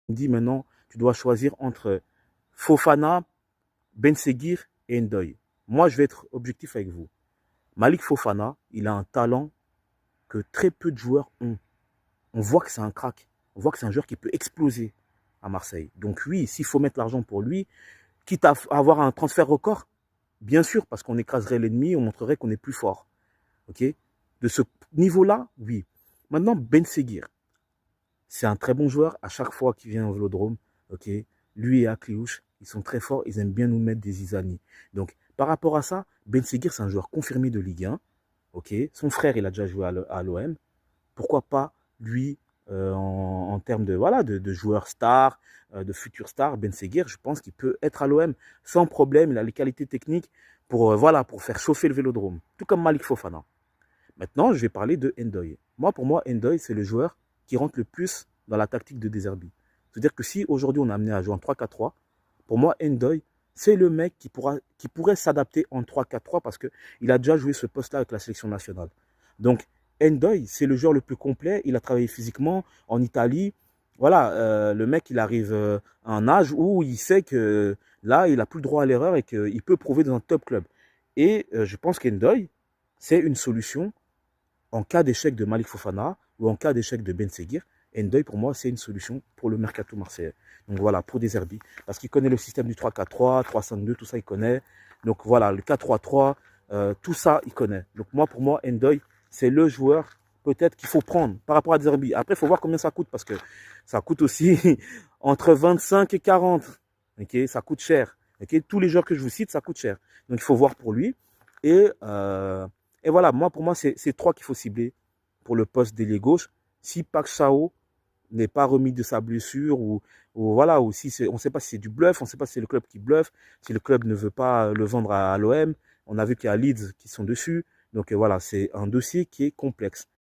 me dit maintenant, tu dois choisir entre Fofana, Ben Seguir et Ndoye. Moi, je vais être objectif avec vous. Malik Fofana, il a un talent que très peu de joueurs ont. On voit que c'est un crack. On voit que c'est un joueur qui peut exploser à Marseille. Donc oui, s'il faut mettre l'argent pour lui, quitte à avoir un transfert record, bien sûr, parce qu'on écraserait l'ennemi, on montrerait qu'on est plus fort. Ok? De ce niveau-là, oui. Maintenant, Ben Seguir, c'est un très bon joueur à chaque fois qu'il vient au Vélodrome. Ok? Lui et Akliouche, ils sont très forts, ils aiment bien nous mettre des Isani. Donc, par rapport à ça, Ben Seguir, c'est un joueur confirmé de Ligue 1. Ok? Son frère, il a déjà joué à l'OM. Pourquoi pas lui en termes de, voilà, de joueurs stars, de futurs stars, Ben Seguir, je pense qu'il peut être à l'OM sans problème. Il a les qualités techniques pour, voilà, pour faire chauffer le Vélodrome. Tout comme Malik Fofana. Maintenant, je vais parler de Ndoye. Moi, pour moi, Ndoye, c'est le joueur qui rentre le plus dans la tactique de De Zerbi. C'est-à-dire que si aujourd'hui on est amené à jouer en 3-4-3, pour moi, Ndoye, c'est le mec qui pourrait s'adapter en 3-4-3 parce qu'il a déjà joué ce poste-là avec la sélection nationale. Donc, Ndoye, c'est le joueur le plus complet. Il a travaillé physiquement en Italie. Voilà, le mec, il arrive à un âge où il sait que là, il n'a plus le droit à l'erreur et qu'il peut prouver dans un top club. Et je pense qu'Ndoye, c'est une solution en cas d'échec de Malik Fofana ou en cas d'échec de Ben Seguir. Ndoye, pour moi, c'est une solution pour le mercato marseillais. Donc voilà, pour De Zerbi. Parce qu'il connaît le système du 3-4-3, 3-5-2, tout ça, il connaît. Donc voilà, le 4-3-3, tout ça, il connaît. Donc moi, pour moi, Ndoye, c'est le joueur peut-être qu'il faut prendre par rapport à De Zerbi. Après, il faut voir combien ça coûte parce que ça coûte aussi entre 25 et 40. Okay, ça coûte cher. Okay, tous les joueurs que je vous cite, ça coûte cher. Donc il faut voir pour lui. Et voilà, pour moi, c'est trois qu'il faut cibler pour le poste d'ailier gauche. Si Pac Chao n'est pas remis de sa blessure voilà, ou si on ne sait pas si c'est du bluff, on ne sait pas si c'est le club qui bluffe, si le club ne veut pas le vendre à l'OM. On a vu qu'il y a Leeds qui sont dessus. Donc voilà, c'est un dossier qui est complexe.